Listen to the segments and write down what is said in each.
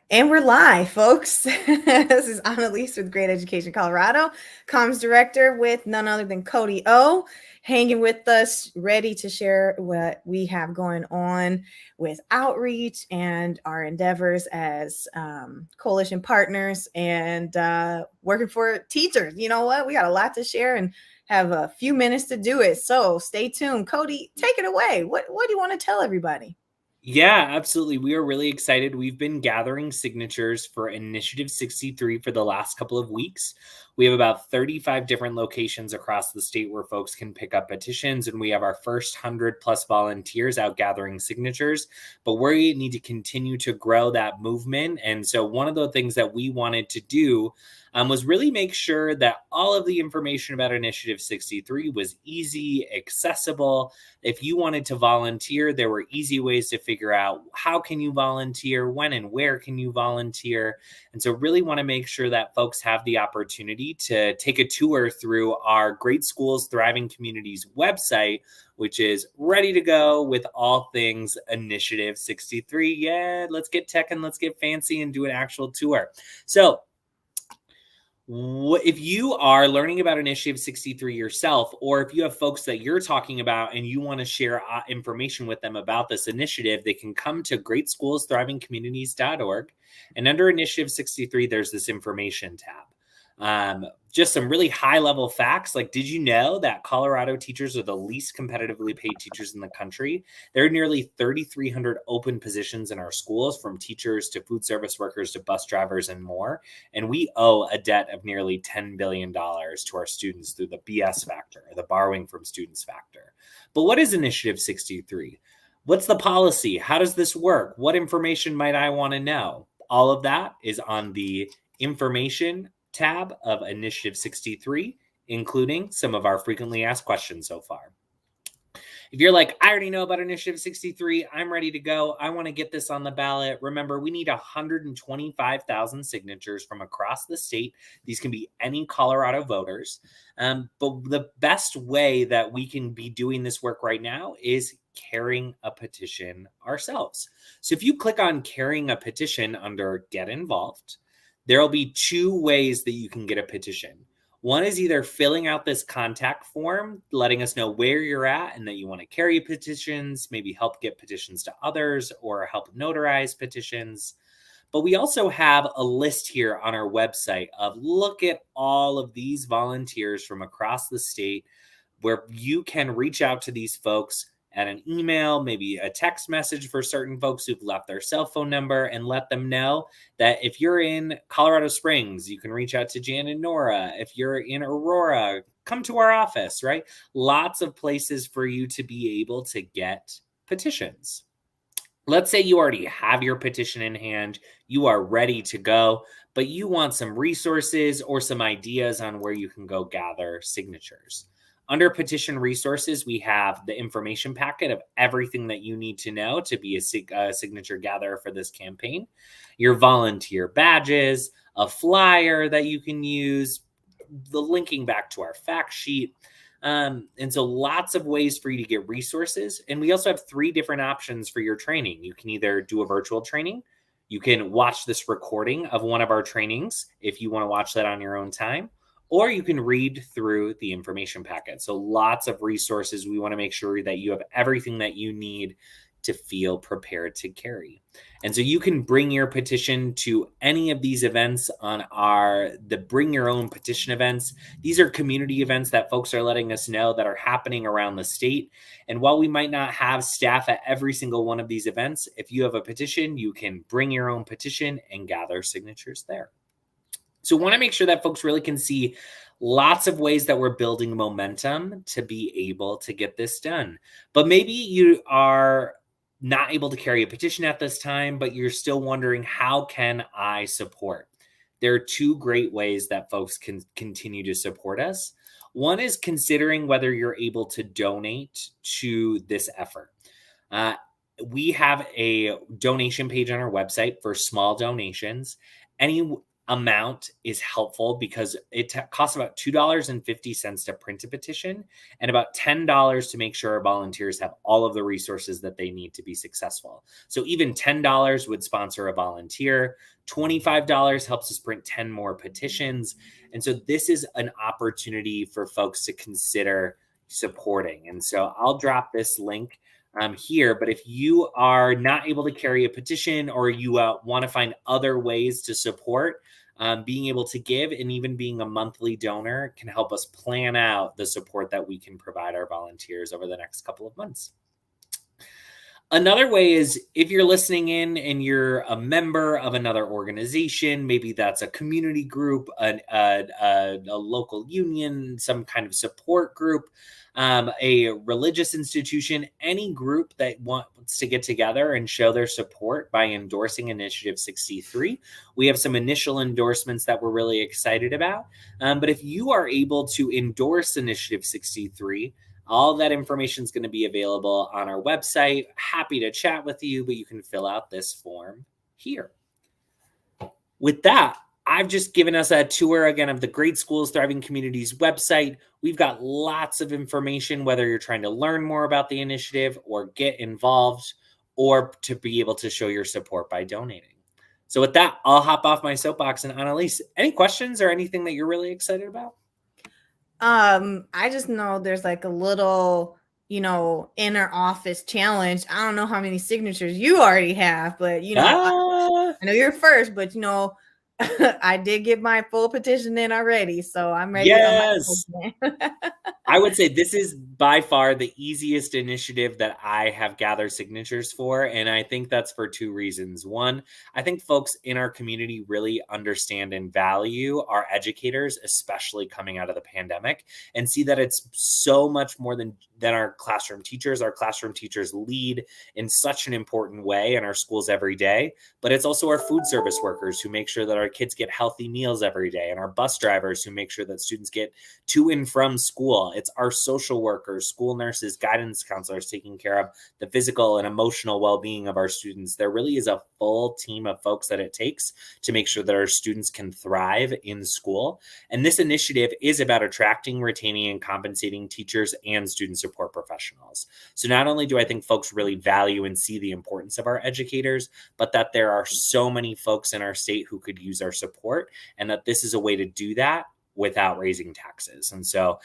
And we're live, folks. This is Annalise with Great Education Colorado, comms director with none other than Cody O, hanging with us, ready to share what we have going on with outreach and our endeavors as coalition partners and working for teachers. You know what? We got a lot to share and have a few minutes to do it. So stay tuned. Cody, take it away. What do you want to tell everybody? Yeah, absolutely. We are really excited. We've been gathering signatures for Initiative 63 for the last couple of weeks. We have about 35 different locations across the state where folks can pick up petitions, and we have our first 100 plus volunteers out gathering signatures. But we need to continue to grow that movement. And so, one of the things that we wanted to do was really make sure that all of the information about Initiative 63 was easy, accessible. If you wanted to volunteer, there were easy ways to figure out how can you volunteer, when and where can you volunteer. And so really want to make sure that folks have the opportunity to take a tour through our Great Schools Thriving Communities website, which is ready to go with all things Initiative 63. Yeah, let's get tech and let's get fancy and do an actual tour. So if you are learning about Initiative 63 yourself, or if you have folks that you're talking about and you want to share information with them about this initiative, they can come to greatschoolsthrivingcommunities.org. And under Initiative 63, there's this information tab. Just some really high level facts. Like, did you know that Colorado teachers are the least competitively paid teachers in the country? There are nearly 3,300 open positions in our schools, from teachers to food service workers to bus drivers and more. And we owe a debt of nearly $10 billion to our students through the BS factor, or the borrowing from students factor. But what is Initiative 63? What's the policy? How does this work? What information might I want to know? All of that is on the information tab of Initiative 63, including some of our frequently asked questions so far. If you're like, I already know about Initiative 63, I'm ready to go, I want to get this on the ballot. Remember, we need 125,000 signatures from across the state. These can be any Colorado voters. But the best way that we can be doing this work right now is carrying a petition ourselves. So if you click on carrying a petition under Get Involved, there'll be two ways that you can get a petition. One is either filling out this contact form, letting us know where you're at and that you want to carry petitions, maybe help get petitions to others or help notarize petitions. But we also have a list here on our website of look at all of these volunteers from across the state where you can reach out to these folks at an email, maybe a text message for certain folks who've left their cell phone number, and let them know that if you're in Colorado Springs, you can reach out to Jan and Nora. If you're in Aurora, come to our office, right? Lots of places for you to be able to get petitions. Let's say you already have your petition in hand, you are ready to go, but you want some resources or some ideas on where you can go gather signatures. Under petition resources, we have the information packet of everything that you need to know to be a signature gatherer for this campaign, your volunteer badges, a flyer that you can use, the linking back to our fact sheet. And so lots of ways for you to get resources. And we also have 3 different options for your training. You can either do a virtual training, you can watch this recording of one of our trainings if you want to watch that on your own time, or you can read through the information packet. So lots of resources. We want to make sure that you have everything that you need to feel prepared to carry. And so you can bring your petition to any of these events on the Bring Your Own Petition events. These are community events that folks are letting us know that are happening around the state. And while we might not have staff at every single one of these events, if you have a petition, you can bring your own petition and gather signatures there. So we want to make sure that folks really can see lots of ways that we're building momentum to be able to get this done. But maybe you are not able to carry a petition at this time, but you're still wondering, how can I support? There are 2 great ways that folks can continue to support us. One is considering whether you're able to donate to this effort. We have a donation page on our website for small donations. Any amount is helpful because it costs about $2.50 to print a petition and about $10 to make sure our volunteers have all of the resources that they need to be successful. So even $10 would sponsor a volunteer. $25 helps us print 10 more petitions. And so this is an opportunity for folks to consider supporting. And so I'll drop this link here, but if you are not able to carry a petition or you want to find other ways to support, being able to give and even being a monthly donor can help us plan out the support that we can provide our volunteers over the next couple of months. Another way is if you're listening in and you're a member of another organization, maybe that's a community group, a local union, some kind of support group, a religious institution, any group that wants to get together and show their support by endorsing Initiative 63. We have some initial endorsements that we're really excited about. But if you are able to endorse Initiative 63, all that information is going to be available on our website. Happy to chat with you, but you can fill out this form here. With that, I've just given us a tour again of the Great Schools Thriving Communities website. We've got lots of information, whether you're trying to learn more about the initiative or get involved or to be able to show your support by donating. So with that, I'll hop off my soapbox. And Annalise, any questions or anything that you're really excited about? I just know there's like a little, inner office challenge. I don't know how many signatures you already have, but I know you're first, but I did get my full petition in already, so I'm ready. Yes. I would say this is by far the easiest initiative that I have gathered signatures for. And I think that's for two reasons. One, I think folks in our community really understand and value our educators, especially coming out of the pandemic, and see that it's so much more than our classroom teachers. Our classroom teachers lead in such an important way in our schools every day, but it's also our food service workers who make sure that our kids get healthy meals every day, and our bus drivers who make sure that students get to and from school. It's our social workers, school nurses, guidance counselors taking care of the physical and emotional well-being of our students. There really is a full team of folks that it takes to make sure that our students can thrive in school. And this initiative is about attracting, retaining, and compensating teachers and student support professionals. So not only do I think folks really value and see the importance of our educators, but that there are so many folks in our state who could use our support, and that this is a way to do that without raising taxes. And so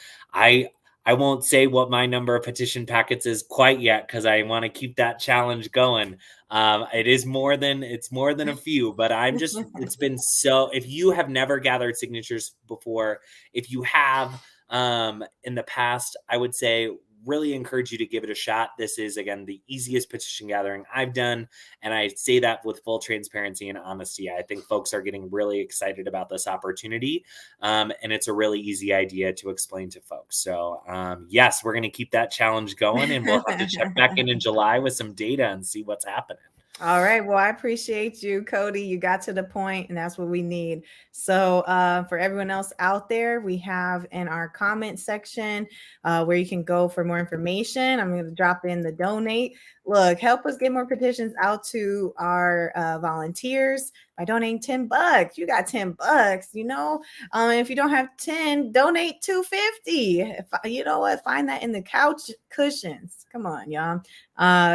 I won't say what my number of petition packets is quite yet, because I want to keep that challenge going. It's more than a few, but it's been so, if you have never gathered signatures before, if you have in the past, I would say really encourage you to give it a shot. This is, again, the easiest petition gathering I've done. And I say that with full transparency and honesty. I think folks are getting really excited about this opportunity. And it's a really easy idea to explain to folks. So yes, we're going to keep that challenge going, and we'll have to check back in July with some data and see what's happening. All right. Well, I appreciate you, Cody. You got to the point, and that's what we need. So for everyone else out there, we have in our comment section where you can go for more information. I'm going to drop in the donate. Look, help us get more petitions out to our volunteers by donating $10. You got $10, if you don't have 10, donate $2.50. You know what? Find that in the couch cushions. Come on, y'all.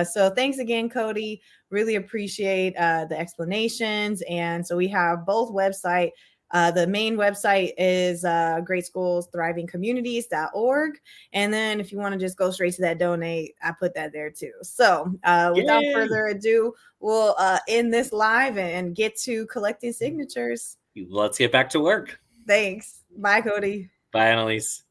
So thanks again, Cody. Really appreciate the explanations. And so we have both website. The main website is greatschoolsthrivingcommunities.org. And then if you want to just go straight to that donate, I put that there too. So without further ado, we'll end this live and get to collecting signatures. Let's get back to work. Thanks. Bye, Cody. Bye, Annalise.